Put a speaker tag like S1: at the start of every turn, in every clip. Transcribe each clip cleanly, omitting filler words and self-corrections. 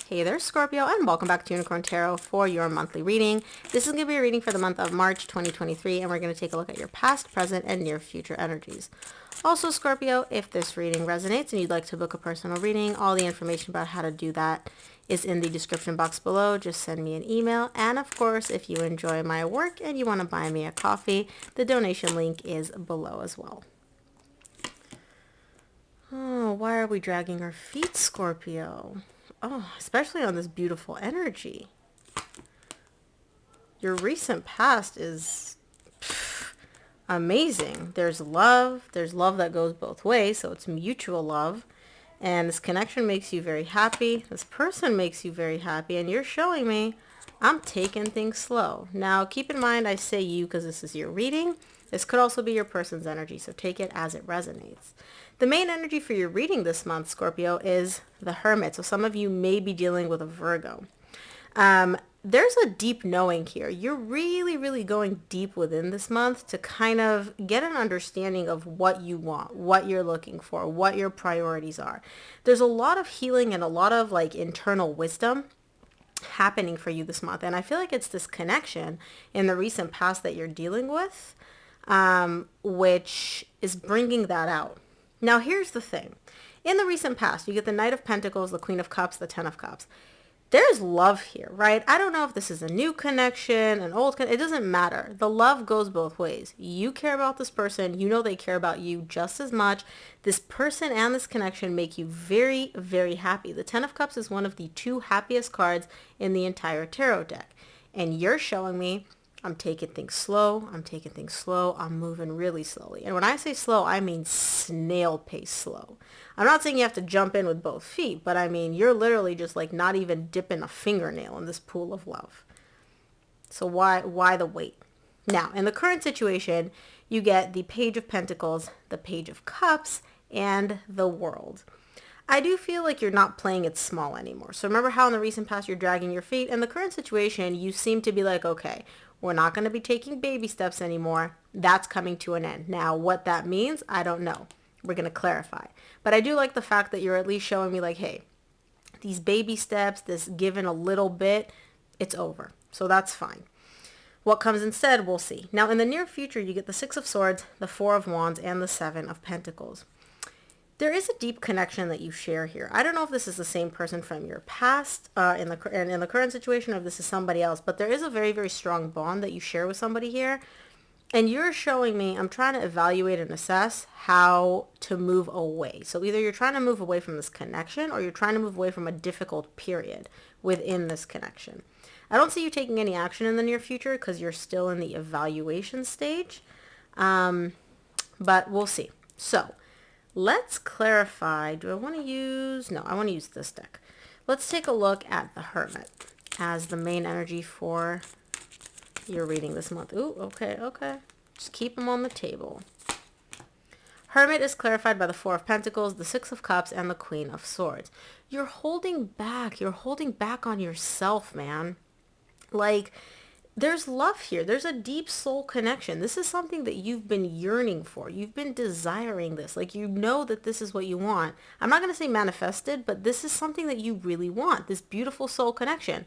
S1: Hey there, Scorpio, and welcome back to Unicorn Tarot for your monthly reading. This is going to be a reading for the month of March 2023, and we're going to take a look at your past, present, and near future energies. Also, Scorpio, if this reading resonates and you'd like to book a personal reading, all the information about how to do that is in the description box below. Just send me an email. And of course, if you enjoy my work and you want to buy me a coffee, the donation link is below as well. Oh, why are we dragging our feet, Scorpio? Oh, especially on this beautiful energy. Your recent past is amazing. There's love. There's love that goes both ways, so it's mutual love. And this connection makes you very happy. This person makes you very happy, and you're showing me I'm taking things slow. Now, keep in mind, I say you because this is your reading. This could also be your person's energy, so take it as it resonates. The main energy for your reading this month, Scorpio, is the Hermit. So some of you may be dealing with a Virgo. There's a deep knowing here. You're really, really going deep within this month to kind of get an understanding of what you want, what you're looking for, what your priorities are. There's a lot of healing and a lot of like internal wisdom happening for you this month. And I feel like it's this connection in the recent past that you're dealing with, which is bringing that out. Now, here's the thing. In the recent past, you get the Knight of Pentacles, the Queen of Cups, the Ten of Cups. There's love here, right? I don't know if this is a new connection, an old connection. It doesn't matter. The love goes both ways. You care about this person. You know they care about you just as much. This person and this connection make you very, very happy. The Ten of Cups is one of the two happiest cards in the entire tarot deck. And you're showing me I'm taking things slow. I'm taking things slow. I'm moving really slowly. And when I say slow, I mean snail pace slow. I'm not saying you have to jump in with both feet, but I mean, you're literally just like not even dipping a fingernail in this pool of love. So why the wait? Now, in the current situation, you get the Page of Pentacles, the Page of Cups, and the World. I do feel like you're not playing it small anymore. So remember how in the recent past you're dragging your feet? In the current situation, you seem to be like, okay, we're not going to be taking baby steps anymore. That's coming to an end. Now, what that means, I don't know. We're going to clarify. But I do like the fact that you're at least showing me like, hey, these baby steps, this given a little bit, it's over. So that's fine. What comes instead, we'll see. Now, in the near future, you get the Six of Swords, the Four of Wands, and the Seven of Pentacles. There is a deep connection that you share here. I don't know if this is the same person from your past in the current situation, or if this is somebody else, but there is a very, very strong bond that you share with somebody here. And you're showing me, I'm trying to evaluate and assess how to move away. So either you're trying to move away from this connection or you're trying to move away from a difficult period within this connection. I don't see you taking any action in the near future because you're still in the evaluation stage. But we'll see. So let's clarify. Do I want to use... No, I want to use this deck. Let's take a look at the Hermit as the main energy for your reading this month. Ooh, okay. Just keep them on the table. Hermit is clarified by the Four of Pentacles, the Six of Cups, and the Queen of Swords. You're holding back. You're holding back on yourself, man. Like, there's love here. There's a deep soul connection. This is something that you've been yearning for. You've been desiring this. Like, you know that this is what you want. I'm not going to say manifested, but this is something that you really want, this beautiful soul connection.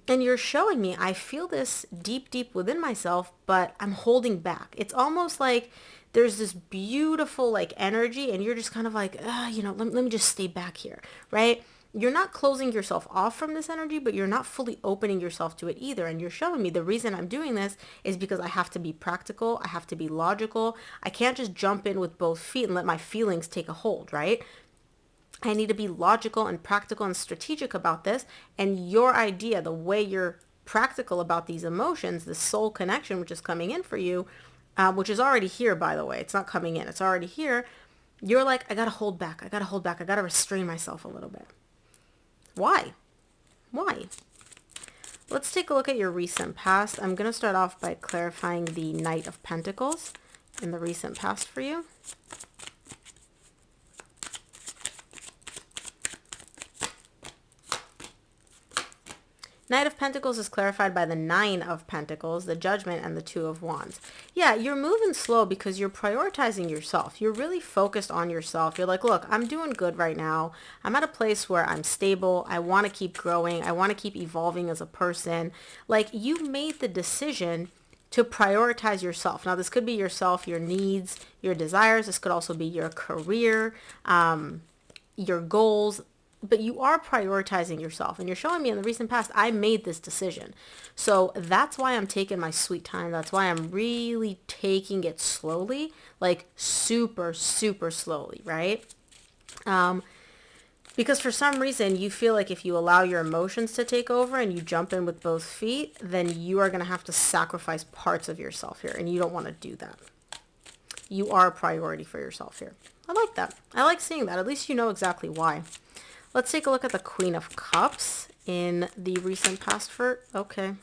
S1: And you're showing me, I feel this deep, deep within myself, but I'm holding back. It's almost like there's this beautiful like energy and you're just kind of like, let me just stay back here, right? You're not closing yourself off from this energy, but you're not fully opening yourself to it either. And you're showing me the reason I'm doing this is because I have to be practical. I have to be logical. I can't just jump in with both feet and let my feelings take a hold, right? I need to be logical and practical and strategic about this. And your idea, the way you're practical about these emotions, the soul connection, which is coming in for you, which is already here, by the way. It's not coming in. It's already here. You're like, I got to hold back. I got to restrain myself a little bit. Why? Let's take a look at your recent past. I'm going to start off by clarifying the Knight of Pentacles in the recent past for you. Knight of Pentacles is clarified by the Nine of Pentacles, the Judgment, and the Two of Wands. Yeah, you're moving slow because you're prioritizing yourself. You're really focused on yourself. You're like, look, I'm doing good right now. I'm at a place where I'm stable. I want to keep growing. I want to keep evolving as a person. Like, you made the decision to prioritize yourself. Now, this could be yourself, your needs, your desires. This could also be your career, your goals, but you are prioritizing yourself, and you're showing me in the recent past, I made this decision. So that's why I'm taking my sweet time. That's why I'm really taking it slowly, like super, super slowly, right? Because for some reason you feel like if you allow your emotions to take over and you jump in with both feet, then you are going to have to sacrifice parts of yourself here, and you don't want to do that. You are a priority for yourself here. I like that. I like seeing that. At least you know exactly why. Let's take a look at the Queen of Cups in the recent past for, okay.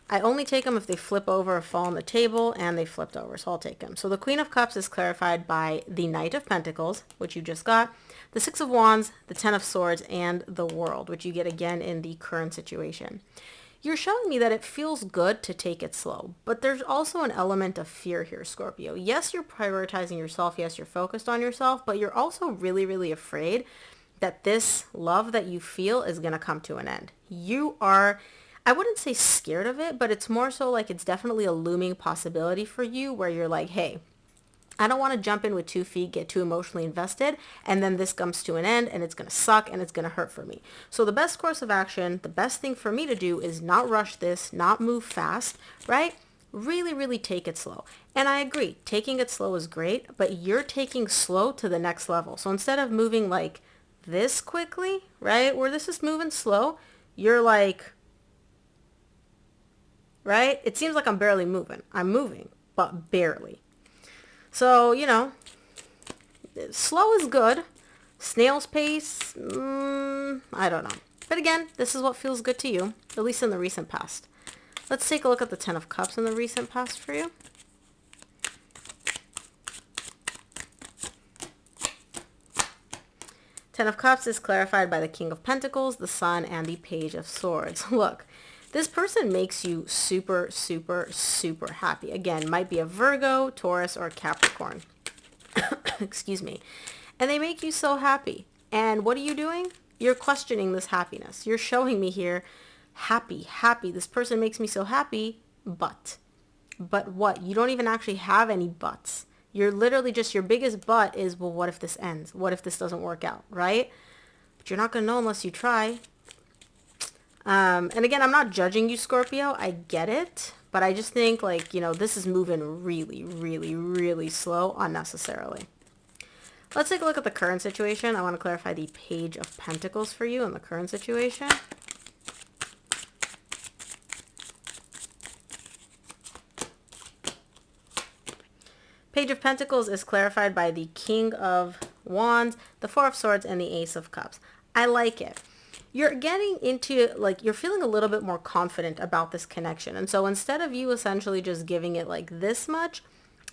S1: I only take them if they flip over or fall on the table, and they flipped over, so I'll take them. So the Queen of Cups is clarified by the Knight of Pentacles, which you just got, the Six of Wands, the Ten of Swords, and the World, which you get again in the current situation. You're showing me that it feels good to take it slow, but there's also an element of fear here, Scorpio. Yes, you're prioritizing yourself. Yes, you're focused on yourself, but you're also really, really afraid that this love that you feel is going to come to an end. You are, I wouldn't say scared of it, but it's more so like it's definitely a looming possibility for you where you're like, hey, I don't want to jump in with 2 feet, get too emotionally invested, and then this comes to an end and it's going to suck and it's going to hurt for me. So the best course of action, the best thing for me to do is not rush this, not move fast, right? Really, really take it slow. And I agree, taking it slow is great, but you're taking slow to the next level. So instead of moving like this quickly, right, where this is moving slow, you're like, right? It seems like I'm barely moving. I'm moving, but barely. So, you know, slow is good. Snail's pace, I don't know. But again, this is what feels good to you, at least in the recent past. Let's take a look at the Ten of Cups in the recent past for you. Ten of Cups is clarified by the King of Pentacles, the Sun, and the Page of Swords. Look, this person makes you super, super, super happy. Again, might be a Virgo, Taurus, or Capricorn. Excuse me. And they make you so happy. And what are you doing? You're questioning this happiness. You're showing me here, happy, happy. This person makes me so happy, but what? You don't even actually have any buts. You're literally just, your biggest but is, well, what if this ends? What if this doesn't work out, right? But you're not going to know unless you try. And again, I'm not judging you, Scorpio. I get it. But I just think, like, you know, this is moving really, really, really slow unnecessarily. Let's take a look at the current situation. I want to clarify the Page of Pentacles for you in the current situation. Page of Pentacles is clarified by the King of Wands, the Four of Swords, and the Ace of Cups. I like it. You're getting into, like, you're feeling a little bit more confident about this connection. And so instead of you essentially just giving it like this much,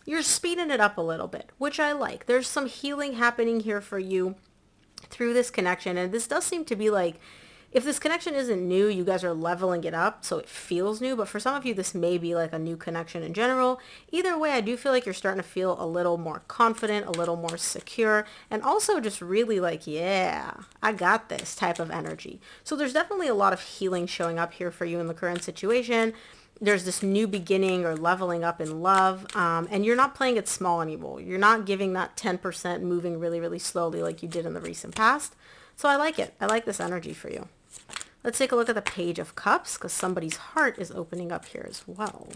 S1: you're speeding it up a little bit, which I like. There's some healing happening here for you through this connection. And this does seem to be like, if this connection isn't new, you guys are leveling it up so it feels new. But for some of you, this may be like a new connection in general. Either way, I do feel like you're starting to feel a little more confident, a little more secure, and also just really like, yeah, I got this type of energy. So there's definitely a lot of healing showing up here for you in the current situation. There's this new beginning or leveling up in love, and you're not playing it small anymore. You're not giving that 10% moving really, really slowly like you did in the recent past. So I like it. I like this energy for you. Let's take a look at the Page of Cups, because somebody's heart is opening up here as well.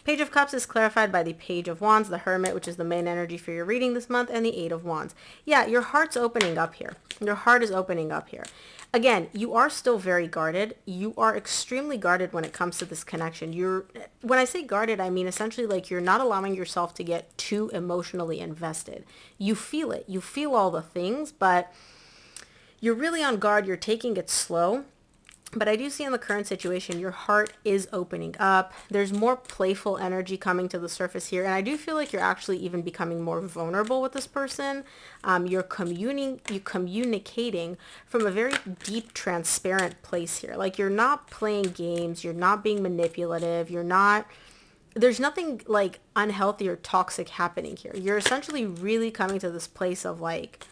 S1: Page of Cups is clarified by the Page of Wands, the Hermit, which is the main energy for your reading this month, and the Eight of Wands. Yeah, your heart's opening up here. Your heart is opening up here. Again, you are still very guarded. You are extremely guarded when it comes to this connection. When I say guarded, I mean essentially like you're not allowing yourself to get too emotionally invested. You feel it. You feel all the things, but you're really on guard. You're taking it slow. But I do see in the current situation, your heart is opening up. There's more playful energy coming to the surface here. And I do feel like you're actually even becoming more vulnerable with this person. You're communicating from a very deep, transparent place here. Like you're not playing games. You're not being manipulative. There's nothing like unhealthy or toxic happening here. You're essentially really coming to this place of like,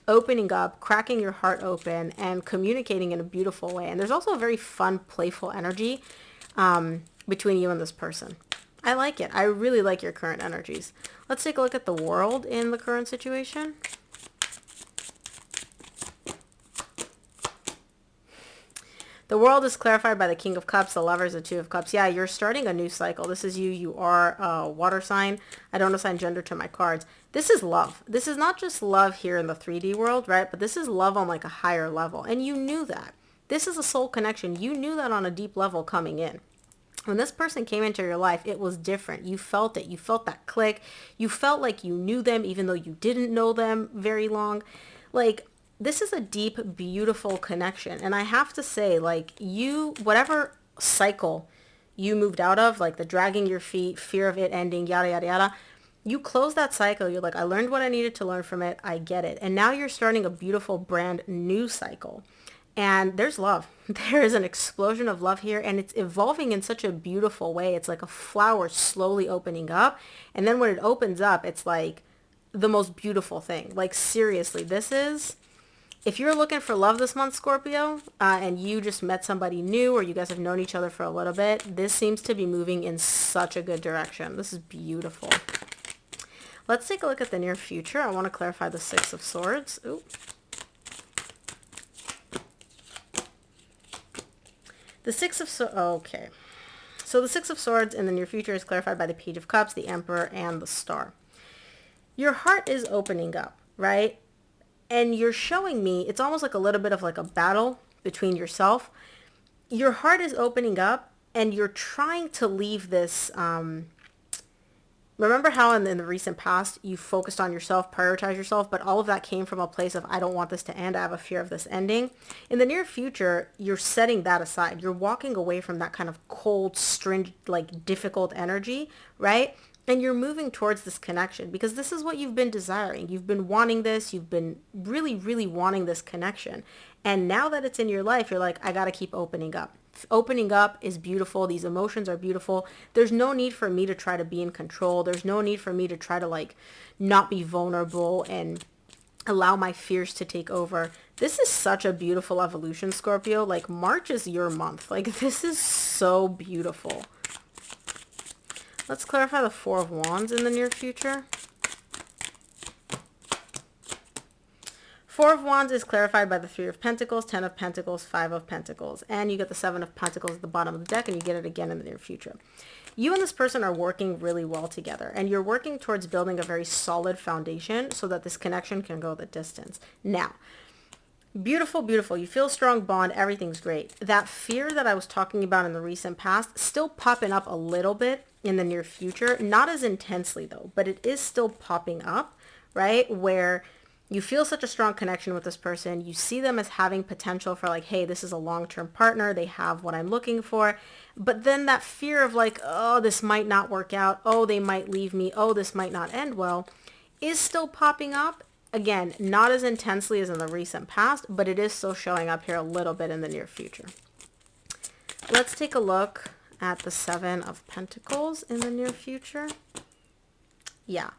S1: opening up, cracking your heart open, and communicating in a beautiful way. And there's also a very fun, playful energy between you and this person. I like it. I really like your current energies. Let's take a look at the world in the current situation. The world is clarified by the King of Cups, the Lovers, the Two of Cups. Yeah, you're starting a new cycle. This is you. You are a water sign. I don't assign gender to my cards. This is love. This is not just love here in the 3D world, right? But this is love on like a higher level. And you knew that. This is a soul connection. You knew that on a deep level coming in. When this person came into your life, it was different. You felt it. You felt that click. You felt like you knew them even though you didn't know them very long. Like, this is a deep, beautiful connection. And I have to say, like, whatever cycle you moved out of, like the dragging your feet, fear of it ending, yada, yada, yada, you close that cycle. You're like, I learned what I needed to learn from it. I get it. And now you're starting a beautiful, brand new cycle. And there's love. There is an explosion of love here. And it's evolving in such a beautiful way. It's like a flower slowly opening up. And then when it opens up, it's like the most beautiful thing. Like, seriously, if you're looking for love this month, Scorpio, and you just met somebody new or you guys have known each other for a little bit, this seems to be moving in such a good direction. This is beautiful. Let's take a look at the near future. I want to clarify the Six of Swords. Ooh. The Six of Swords. Okay. So the Six of Swords in the near future is clarified by the Page of Cups, the Emperor, and the Star. Your heart is opening up, right? And you're showing me, it's almost like a little bit of like a battle between yourself. Your heart is opening up and you're trying to leave this, remember how in the recent past you focused on yourself, prioritize yourself, but all of that came from a place of, I don't want this to end. I have a fear of this ending. In the near future, you're setting that aside. You're walking away from that kind of cold, stringent, like difficult energy, right? And you're moving towards this connection because this is what you've been desiring. You've been wanting this. You've been really, really wanting this connection. And now that it's in your life, you're like, I got to keep opening up. Opening up is beautiful. These emotions are beautiful. There's no need for me to try to be in control. There's no need for me to try to like not be vulnerable and allow my fears to take over. This is such a beautiful evolution, Scorpio. Like March is your month. Like this is so beautiful. Let's clarify the Four of Wands in the near future. Four of Wands is clarified by the Three of Pentacles, Ten of Pentacles, Five of Pentacles. And you get the Seven of Pentacles at the bottom of the deck, and you get it again in the near future. You and this person are working really well together, and you're working towards building a very solid foundation so that this connection can go the distance. Now, beautiful, beautiful. You feel a strong bond. Everything's great. That fear that I was talking about in the recent past, still popping up a little bit in the near future. Not as intensely though, but it is still popping up, right? Where you feel such a strong connection with this person. You see them as having potential for like, hey, this is a long-term partner. They have what I'm looking for. But then that fear of like, oh, this might not work out. Oh, they might leave me. Oh, this might not end well, is still popping up. Again, not as intensely as in the recent past, but it is still showing up here a little bit in the near future. Let's take a look at the Seven of Pentacles in the near future. Yeah.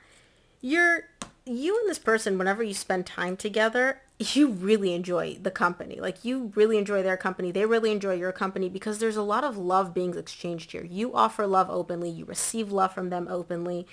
S1: You and this person, whenever you spend time together, you really enjoy the company. Like you really enjoy their company. They really enjoy your company because there's a lot of love being exchanged here. You offer love openly. You receive love from them openly.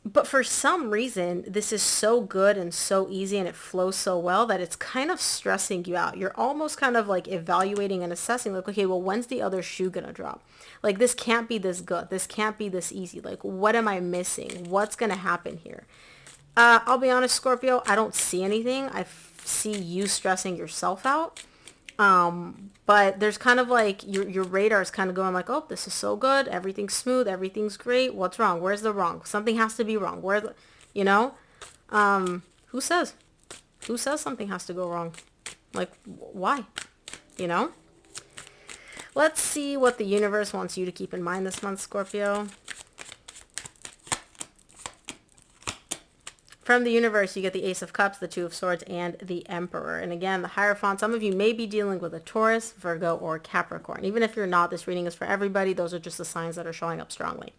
S1: But for some reason, this is so good and so easy and it flows so well that it's kind of stressing you out. You're almost kind of like evaluating and assessing like, okay, well, when's the other shoe going to drop? Like this can't be this good. This can't be this easy. Like what am I missing? What's going to happen here? I'll be honest, Scorpio, I don't see anything. I see you stressing yourself out. But there's kind of like your radar is kind of going like, oh, this is so good. Everything's smooth. Everything's great. What's wrong? Where's the wrong? Something has to be wrong. You know, who says something has to go wrong? Like, why? You know, Let's see what the universe wants you to keep in mind this month, Scorpio. From the universe, you get the Ace of Cups, the Two of Swords, and the Emperor. And again, the Hierophant, some of you may be dealing with a Taurus, Virgo, or Capricorn. Even if you're not, this reading is for everybody. Those are just the signs that are showing up strongly.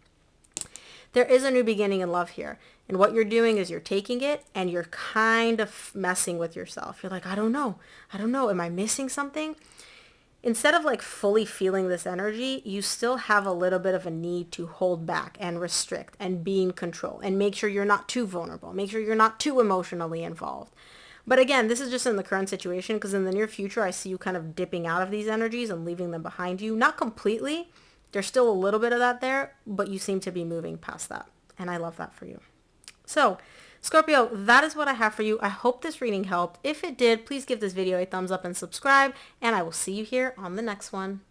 S1: There is a new beginning in love here. And what you're doing is you're taking it and you're kind of messing with yourself. You're like, I don't know. Am I missing something? Instead of like fully feeling this energy, you still have a little bit of a need to hold back and restrict and be in control and make sure you're not too vulnerable. Make sure you're not too emotionally involved. But again, this is just in the current situation, because in the near future, I see you kind of dipping out of these energies and leaving them behind you. Not completely. There's still a little bit of that there, but you seem to be moving past that. And I love that for you. So, Scorpio, that is what I have for you. I hope this reading helped. If it did, please give this video a thumbs up and subscribe, and I will see you here on the next one.